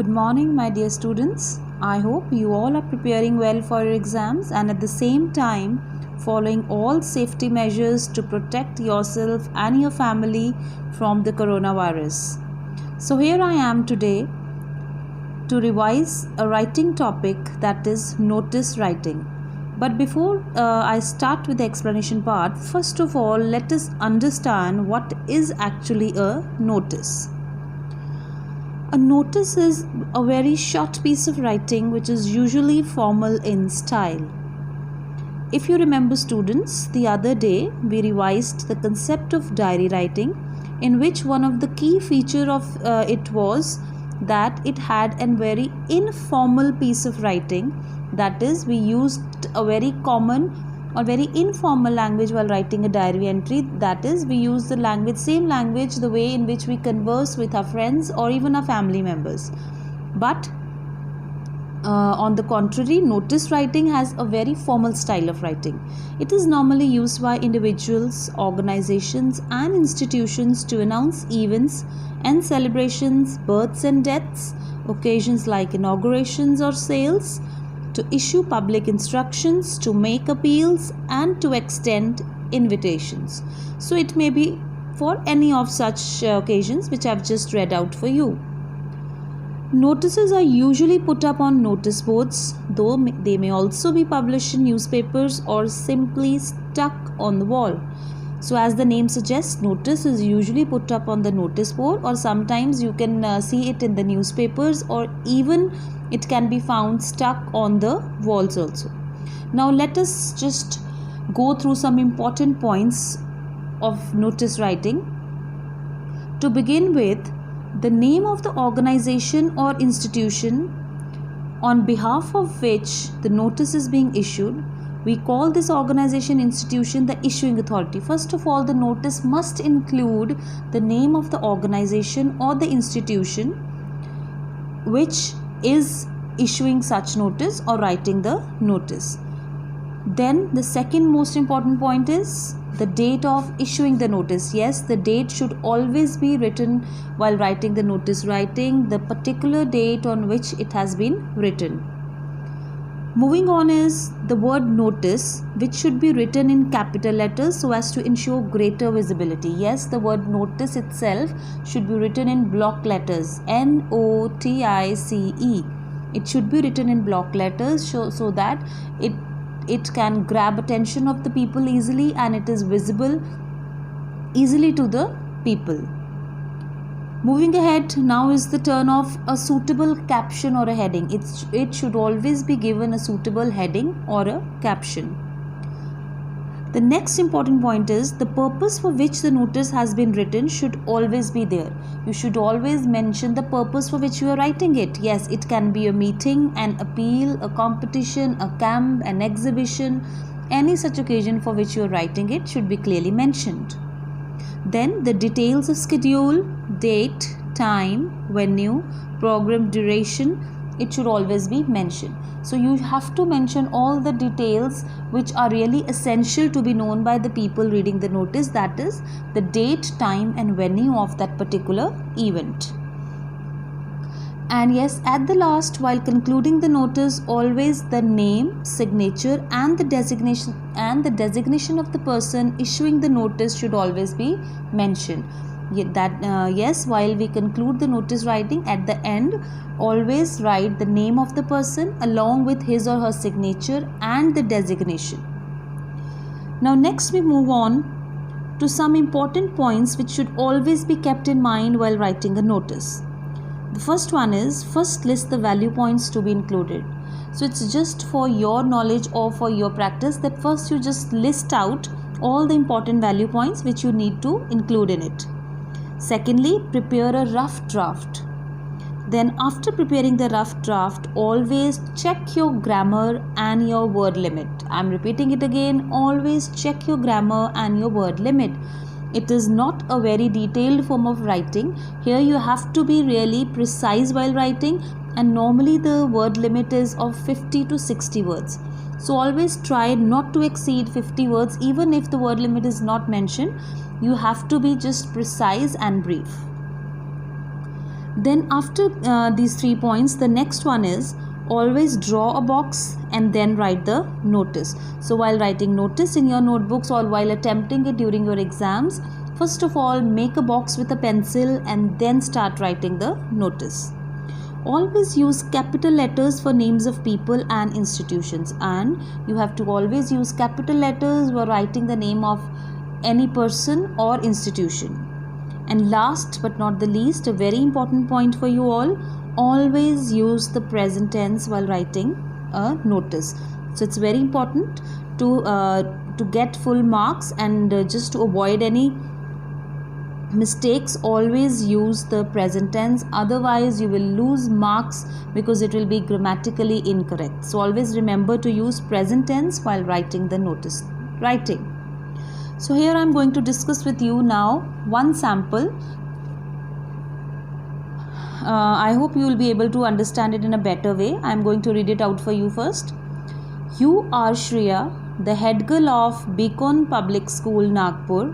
Good morning, my dear students. I hope you all are preparing well for your exams and at the same time following all safety measures to protect yourself and your family from the coronavirus. So, here I am today to revise a writing topic, that is notice writing. But before I start with the explanation part, first of all, let us understand what is actually a notice. A notice is a very short piece of writing which is usually formal in style. If you remember, students, the other day we revised the concept of diary writing, in which one of the key feature of it was that it had a very informal piece of writing. That is, we used a very common or very informal language while writing a diary entry. That is, we use the same language, the way in which we converse with our friends or even our family members. But on the contrary, notice writing has a very formal style of writing. It is normally used by individuals, organizations and institutions to announce events and celebrations, births and deaths, occasions like inaugurations or sales, to issue public instructions, to make appeals and to extend invitations. So it may be for any of such occasions which I have just read out for you. Notices are usually put up on notice boards, though they may also be published in newspapers or simply stuck on the wall. So as the name suggests, notice is usually put up on the notice board, or sometimes you can see it in the newspapers, or even it can be found stuck on the walls also. Now let us just go through some important points of notice writing. To begin with, the name of the organization or institution on behalf of which the notice is being issued. We call this organization, institution, the issuing authority. First of all, the notice must include the name of the organization or the institution which is issuing such notice or writing the notice. Then the second most important point is the date of issuing the notice. Yes, the date should always be written while writing the notice writing, the particular date on which it has been written. Moving on is the word notice, which should be written in capital letters so as to ensure greater visibility. Yes, the word notice itself should be written in block letters, NOTICE. It should be written in block letters so that it can grab attention of the people easily and it is visible easily to the people. Moving ahead, now is the turn of a suitable caption or a heading. It should always be given a suitable heading or a caption. The next important point is the purpose for which the notice has been written should always be there. You should always mention the purpose for which you are writing it. Yes, it can be a meeting, an appeal, a competition, a camp, an exhibition. Any such occasion for which you are writing it should be clearly mentioned. Then the details of schedule, date, time, venue, program duration, it should always be mentioned. So you have to mention all the details which are really essential to be known by the people reading the notice, that is the date, time and venue of that particular event. And yes, at the last, while concluding the notice, always the name, signature and the designation of the person issuing the notice should always be mentioned. Yes, while we conclude the notice writing, at the end always write the name of the person along with his or her signature and the designation. Now next we move on to some important points which should always be kept in mind while writing a notice. The first one is, first list the value points to be included. So it's just for your knowledge or for your practice that first you just list out all the important value points which you need to include in it. Secondly, prepare a rough draft. Then after preparing the rough draft, always check your grammar and your word limit. I'm repeating it again, always check your grammar and your word limit. It is not a very detailed form of writing. Here you have to be really precise while writing, and normally the word limit is of 50 to 60 words. So always try not to exceed 50 words. Even if the word limit is not mentioned, you have to be just precise and brief. Then after these 3 points, the next one is always draw a box and then write the notice. So while writing notice in your notebooks or while attempting it during your exams, first of all make a box with a pencil and then start writing the notice. Always use capital letters for names of people and institutions, and you have to always use capital letters while writing the name of any person or institution. And last but not the least, a very important point for you all, always use the present tense while writing a notice. So it's very important to get full marks, and just to avoid any mistakes, always use the present tense, otherwise you will lose marks because it will be grammatically incorrect. So always remember to use present tense while writing the notice writing. So here I am going to discuss with you now one sample. I hope you will be able to understand it in a better way. I am going to read it out for you first. You are Shreya, the head girl of Beacon Public School, Nagpur.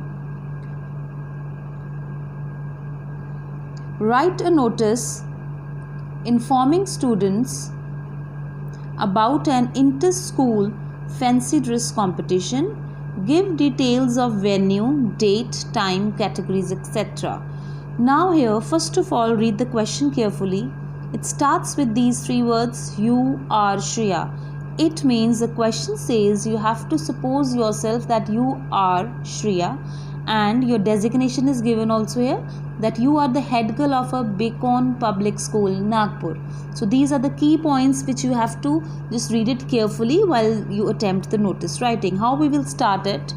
Write a notice informing students about an inter-school fancy dress competition. Give details of venue, date, time, categories, etc. Now here, first of all, read the question carefully. It starts with these 3 words, you are Shreya. It means the question says you have to suppose yourself that you are Shreya, and your designation is given also here, that you are the head girl of a Beacon Public School, Nagpur. So these are the key points which you have to just read it carefully while you attempt the notice writing. How we will start it?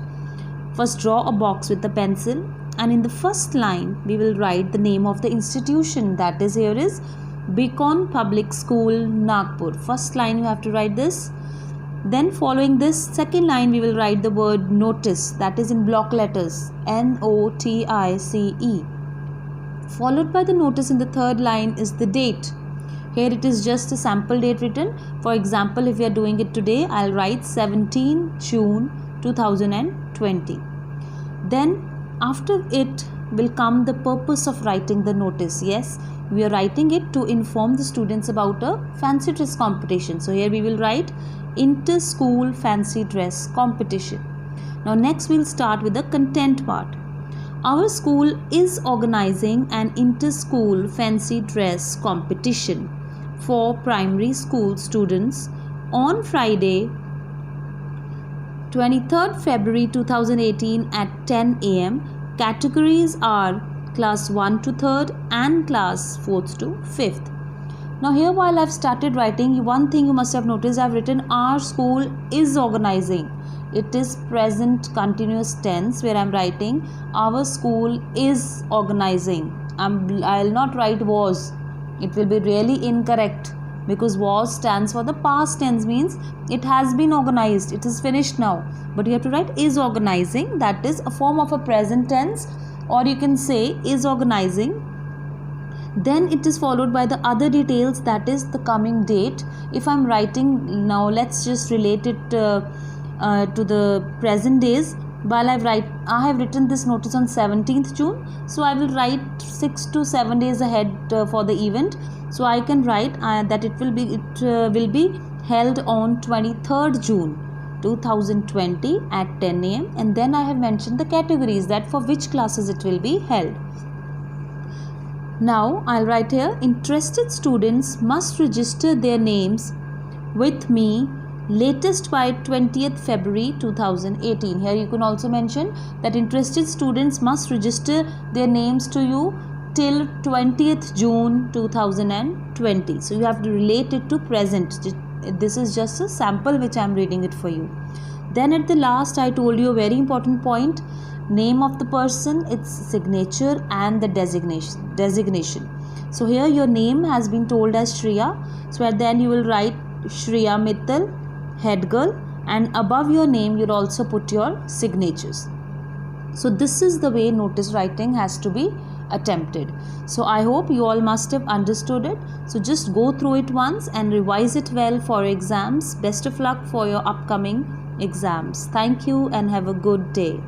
First, draw a box with a pencil, and in the first line we will write the name of the institution, that is here is Beacon Public School, Nagpur. First line you have to write this. Then following this second line we will write the word notice, that is in block letters, NOTICE. Followed by the notice in the third line is the date. Here it is just a sample date written. For example, if we are doing it today, I'll write 17 June 2020. Then after it will come the purpose of writing the notice. Yes, we are writing it to inform the students about a fancy dress competition. So here we will write inter-school fancy dress competition. Now next we'll start with the content part. Our school is organizing an inter-school fancy dress competition for primary school students on Friday 23rd February 2018 at 10 am. Categories are class 1 to 3rd and class 4th to 5th. Now here while I've started writing, one thing you must have noticed, I've written our school is organizing. It is present continuous tense where I'm writing our school is organizing. I'll not write was. It will be really incorrect because was stands for the past tense, means it has been organized, it is finished now. But you have to write is organizing, that is a form of a present tense, or you can say is organizing. Then it is followed by the other details, that is the coming date. If I'm writing now, let's just relate it to the present days. While I have written this notice on 17th June, so I will write 6 to 7 days ahead for the event. So I can write that it will be held on 23rd June 2020 at 10 am, and then I have mentioned the categories, that for which classes it will be held. Now I'll write here, interested students must register their names with me latest by 20th February 2018. Here you can also mention that interested students must register their names to you till 20th June 2020. So you have to relate it to present. This is just a sample which I am reading it for you. Then at the last I told you a very important point, name of the person, its signature and the designation. So here your name has been told as Shreya. So at the end you will write Shreya Mittal, head girl, and above your name you'll also put your signatures. So this is the way notice writing has to be attempted. So I hope you all must have understood it. So just go through it once and revise it well for exams. Best of luck for your upcoming exams. Thank you and have a good day.